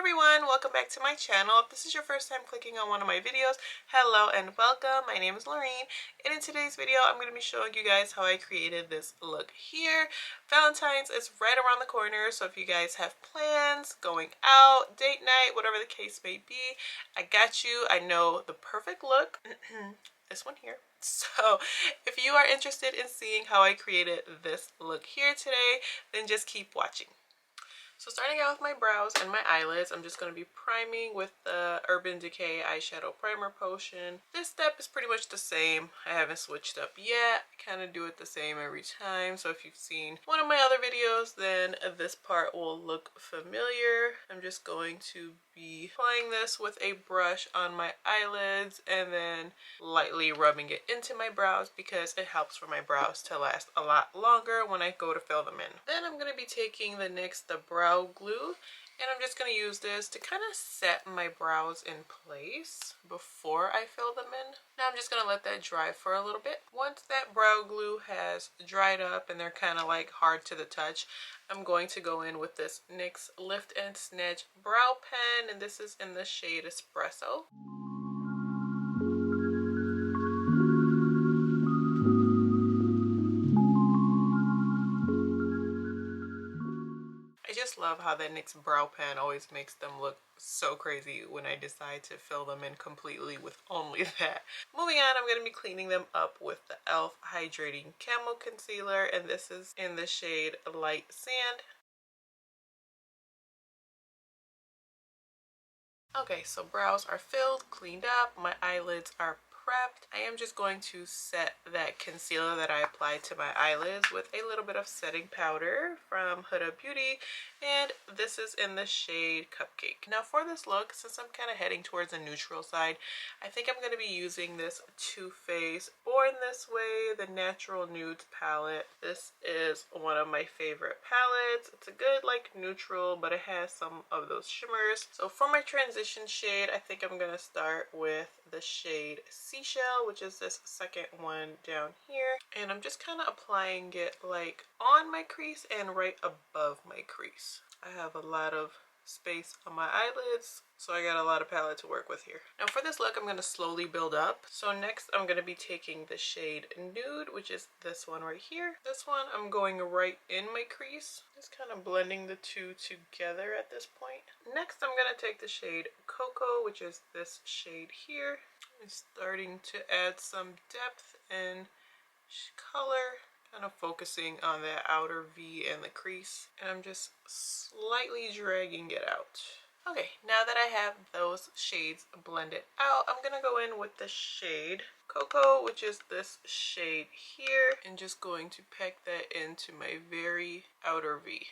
everyone, welcome back to my channel. If this is your first time clicking on one of my videos, hello and welcome. My name is Lorrien, and in today's video I'm going to be showing you guys how I created this look here. Valentine's is right around the corner, so if you guys have plans, going out, date night, whatever the case may be, I got you. I know the perfect look. This one here. So if you are interested in seeing how I created this look here today, then just keep watching. So starting out with my brows and my eyelids, I'm just going to be priming with the Urban Decay Eyeshadow Primer Potion. This step is pretty much the same. I haven't switched up yet. I kind of do it the same every time. So if you've seen one of my other videos, then this part will look familiar. I'm just going to be applying this with a brush on my eyelids and then lightly rubbing it into my brows because it helps for my brows to last a lot longer when I go to fill them in. Then I'm going to be taking the brow glue, and I'm just going to use this to kind of set my brows in place before I fill them in. Now I'm just going to let that dry for a little bit. Once that brow glue has dried up and they're kind of like hard to the touch, I'm going to go in with this NYX Lift and Snatch brow pen, and this is in the shade Espresso. I just love how that NYX brow pen always makes them look so crazy when I decide to fill them in completely with only that. Moving on, I'm going to be cleaning them up with the e.l.f. Hydrating Camo Concealer, and this is in the shade Light Sand. Okay, so brows are filled, cleaned up, my eyelids are prepped. I am just going to set that concealer that I applied to my eyelids with a little bit of setting powder from Huda Beauty, and this is in the shade Cupcake. Now for this look, since I'm kind of heading towards a neutral side, I think I'm going to be using this Too Faced Born This Way, the Natural Nudes palette. This is one of my favorite palettes. It's a good like neutral, but it has some of those shimmers. So for my transition shade, I think I'm going to start with the shade Seashell, which is this second one down here, and I'm just kind of applying it like on my crease and right above my crease. I have a lot of space on my eyelids, so I got a lot of palette to work with here. Now for this look, I'm going to slowly build up. So next I'm going to be taking the shade Nude, which is this one right here. This one I'm going right in my crease, just kind of blending the two together at this point. Next I'm going to take the shade Cocoa, which is this shade here. I'm starting to add some depth and color, kind of focusing on that outer V and the crease, and I'm just slightly dragging it out. Okay, now that I have those shades blended out, I'm gonna go in with the shade Cocoa, which is this shade here, and just going to pack that into my very outer V.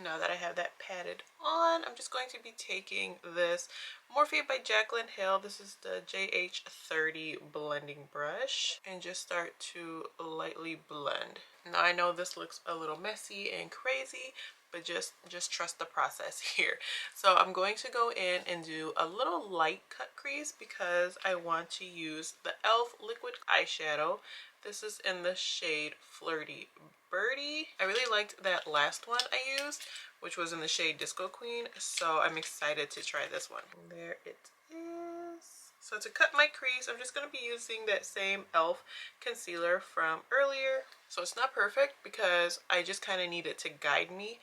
Now that I have that patted on, I'm just going to be taking this Morphe by Jaclyn Hill. This is the JH30 blending brush, and just start to lightly blend. Now I know this looks a little messy and crazy, but just trust the process here. So I'm going to go in and do a little light cut crease because I want to use the e.l.f. liquid eyeshadow. This is in the shade Flirty Birdy. I really liked that last one I used, which was in the shade Disco Queen, so I'm excited to try this one. There it is. So to cut my crease, I'm just going to be using that same e.l.f. concealer from earlier. So it's not perfect because I just kind of need it to guide me,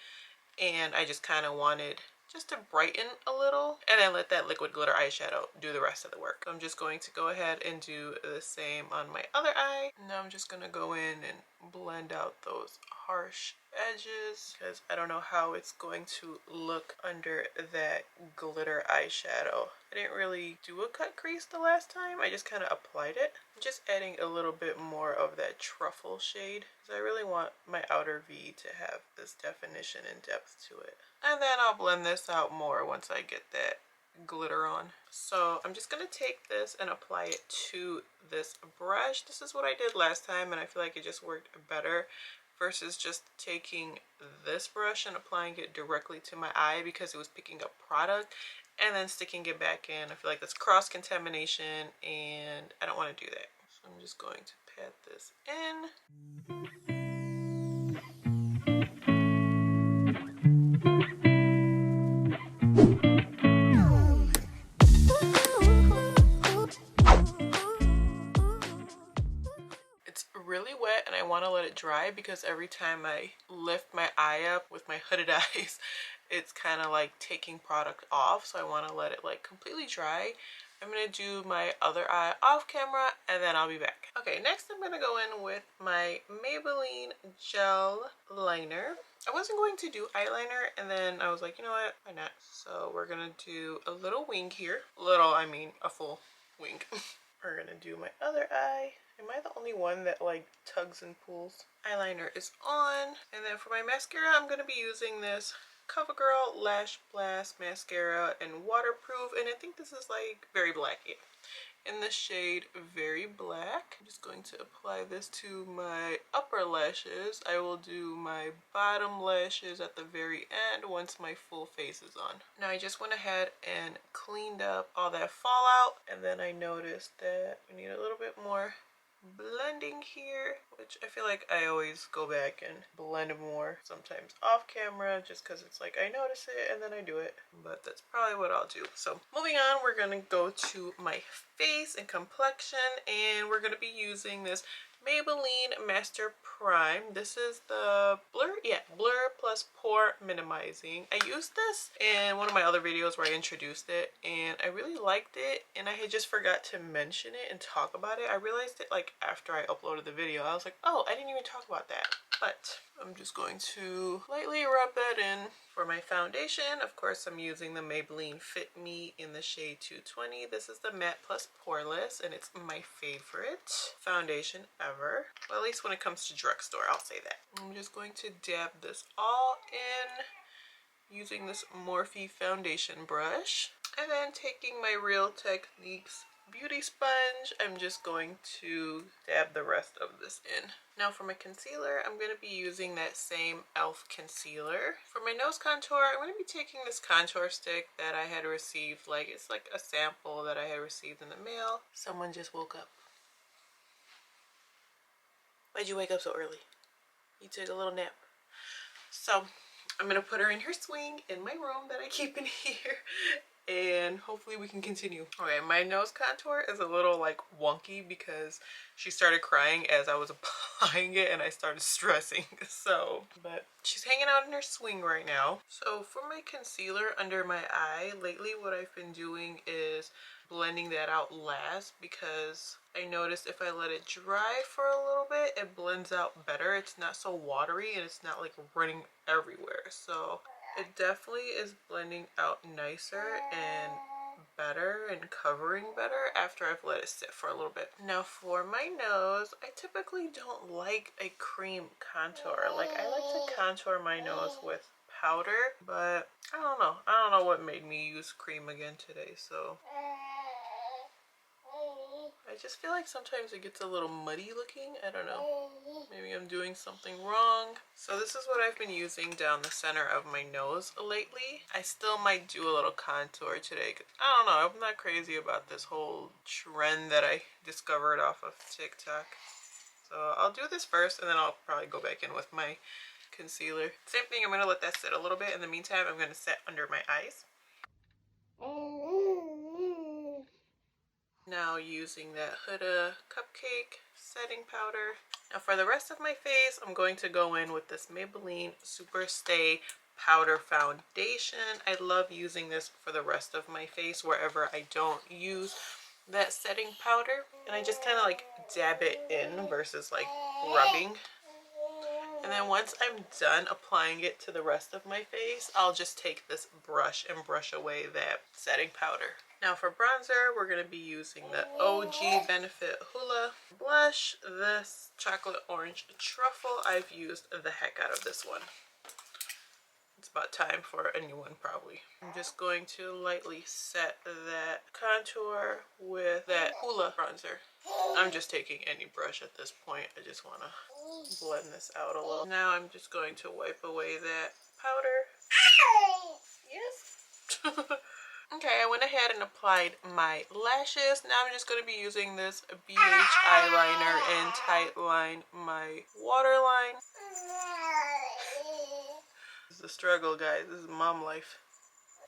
and I just kind of wanted just to brighten a little, and then let that liquid glitter eyeshadow do the rest of the work. I'm just going to go ahead and do the same on my other eye. Now I'm just going to go in and blend out those harsh edges because I don't know how it's going to look under that glitter eyeshadow. I didn't really do a cut crease the last time. I just kind of applied it. I'm just adding a little bit more of that truffle shade because I really want my outer V to have this definition and depth to it. And then I'll blend this out more once I get that glitter on. So I'm just going to take this and apply it to this brush. This is what I did last time, and I feel like it just worked better versus just taking this brush and applying it directly to my eye because it was picking up product and then sticking it back in. I feel like that's cross contamination and I don't want to do that. So I'm just going to pat this in. It's really wet and I want to let it dry because every time I lift my eye up with my hooded eyes, it's kind of like taking product off. So I want to let it like completely dry. I'm going to do my other eye off camera and then I'll be back. Okay, next I'm going to go in with my Maybelline gel liner. I wasn't going to do eyeliner and then I was like, you know what, why not? So we're going to do a little wing here. Little, I mean a full wing. We're going to do my other eye. Am I the only one that like tugs and pulls? Eyeliner is on. And then for my mascara, I'm going to be using this CoverGirl Lash Blast Mascara in Waterproof. And I think this is like Very Black. Yeah. In the shade Very Black. I'm just going to apply this to my upper lashes. I will do my bottom lashes at the very end once my full face is on. Now I just went ahead and cleaned up all that fallout, and then I noticed that we need a little bit more blending here, which I feel like I always go back and blend more, sometimes off camera, just because it's like I notice it and then I do it, but that's probably what I'll do. So moving on, we're gonna go to my face and complexion, and we're gonna be using this Maybelline Master Prime. This is the Blur Plus Pore Minimizing. I used this in one of my other videos where I introduced it and I really liked it, and I had just forgot to mention it and talk about it. I realized it like after I uploaded the video. I was like, oh, I didn't even talk about that. But I'm just going to lightly rub that in. For my foundation, of course, I'm using the Maybelline Fit Me in the shade 220. This is the Matte Plus Poreless, and it's my favorite foundation ever. Well, at least when it comes to drugstore, I'll say that. I'm just going to dab this all in using this Morphe foundation brush. And then taking my Real Techniques beauty sponge, I'm just going to dab the rest of this in. Now for my concealer, I'm going to be using that same e.l.f. concealer. For my nose contour, I'm going to be taking this contour stick that I had received, like it's like a sample that I had received in the mail. Someone just woke up. Why'd you wake up so early? You took a little nap. So I'm going to put her in her swing in my room that I keep in here, and hopefully we can continue. Okay, my nose contour is a little like wonky because she started crying as I was applying it and I started stressing. So, but she's hanging out in her swing right now. So for my concealer under my eye, lately what I've been doing is blending that out last, because I noticed if I let it dry for a little bit, it blends out better. It's not so watery and it's not like running everywhere. So it definitely is blending out nicer and better and covering better after I've let it sit for a little bit. Now for my nose, I typically don't like a cream contour. Like I like to contour my nose with powder, but I don't know. I don't know what made me use cream again today, so I just feel like sometimes it gets a little muddy looking. I don't know. Maybe I'm doing something wrong. So this is what I've been using down the center of my nose lately. I still might do a little contour today, 'cause I don't know. I'm not crazy about this whole trend that I discovered off of TikTok. So I'll do this first and then I'll probably go back in with my concealer. Same thing, I'm going to let that sit a little bit. In the meantime, I'm going to set under my eyes. Now using that Huda Cupcake setting powder. Now for the rest of my face, I'm going to go in with this Maybelline Super Stay Powder Foundation. I love using this for the rest of my face wherever I don't use that setting powder. And I just kind of like dab it in versus like rubbing. And then once I'm done applying it to the rest of my face, I'll just take this brush and brush away that setting powder. Now for bronzer, we're going to be using the OG Benefit Hoola blush. This chocolate orange truffle, I've used the heck out of this one. It's about time for a new one probably. I'm just going to lightly set that contour with that Hoola bronzer. I'm just taking any brush at this point. I just want to blend this out a little. Now I'm just going to wipe away that powder. Yes. Okay, I went ahead and applied my lashes. Now I'm just going to be using this BH eyeliner and tightline my waterline. This is the struggle, guys. This is mom life.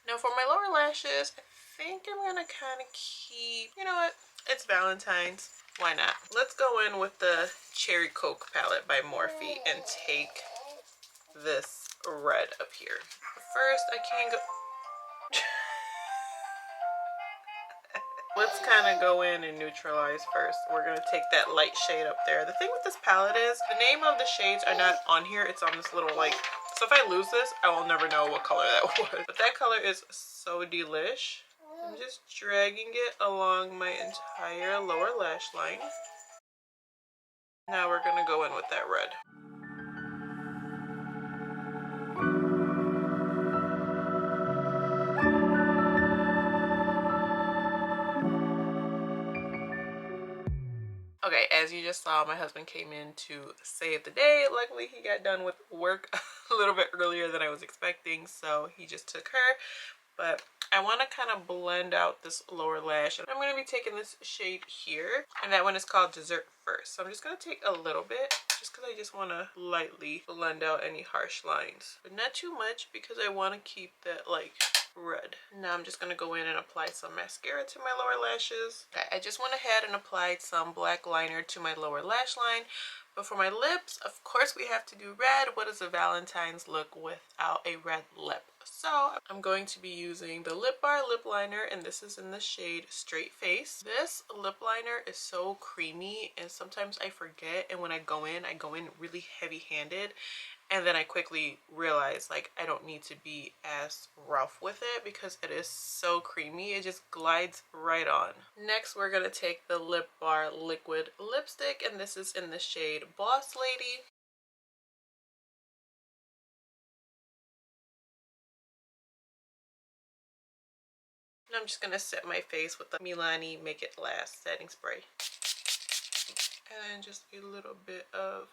Now for my lower lashes, I think I'm going to kind of keep, you know what? It's Valentine's. Why not? Let's go in with the Cherry Coke palette by Morphe and take this red up here. First, I can't go... Let's kind of go in and neutralize first. We're going to take that light shade up there. The thing with this palette is the name of the shades are not on here. It's on this little like... So if I lose this, I will never know what color that was. But that color is so delish. I'm just dragging it along my entire lower lash line. Now we're going to go in with that red. Okay, as you just saw, my husband came in to save the day. Luckily, he got done with work a little bit earlier than I was expecting, so he just took her. But I want to kind of blend out this lower lash. And I'm going to be taking this shade here, and that one is called Dessert First. So I'm just going to take a little bit, just because I just want to lightly blend out any harsh lines. But not too much, because I want to keep that, like, red. Now I'm just going to go in and apply some mascara to my lower lashes. Okay, I just went ahead and applied some black liner to my lower lash line. But for my lips, of course we have to do red. What is a Valentine's look without a red lip? So I'm going to be using the Lip Bar lip liner, and this is in the shade Straight Face. This lip liner is so creamy, and sometimes I forget, and when I go in really heavy-handed. And then I quickly realized, like, I don't need to be as rough with it because it is so creamy. It just glides right on. Next, we're going to take the Lip Bar liquid lipstick, and this is in the shade Boss Lady. And I'm just going to set my face with the Milani Make It Last setting spray. And then just a little bit of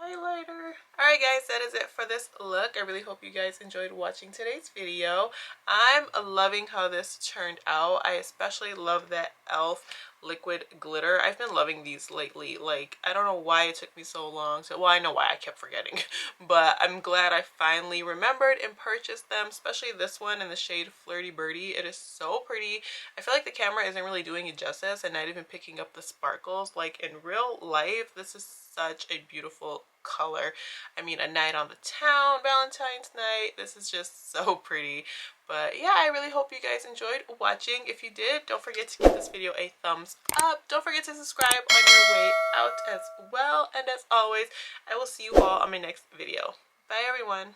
highlighter. Alright guys, that is it for this look. I really hope you guys enjoyed watching today's video. I'm loving how this turned out. I especially love that e.l.f. liquid glitter. I've been loving these lately. Like, I don't know why it took me so long. Well, I know why, I kept forgetting. But I'm glad I finally remembered and purchased them, especially this one in the shade Flirty Birdy. It is so pretty. I feel like the camera isn't really doing it justice and not even picking up the sparkles. Like, in real life, this is such a beautiful color. I mean, a night on the town, Valentine's night. This is just so pretty. But yeah, I really hope you guys enjoyed watching. If you did, don't forget to give this video a thumbs up. Don't forget to subscribe on your way out as well. And as always, I will see you all on my next video. Bye everyone.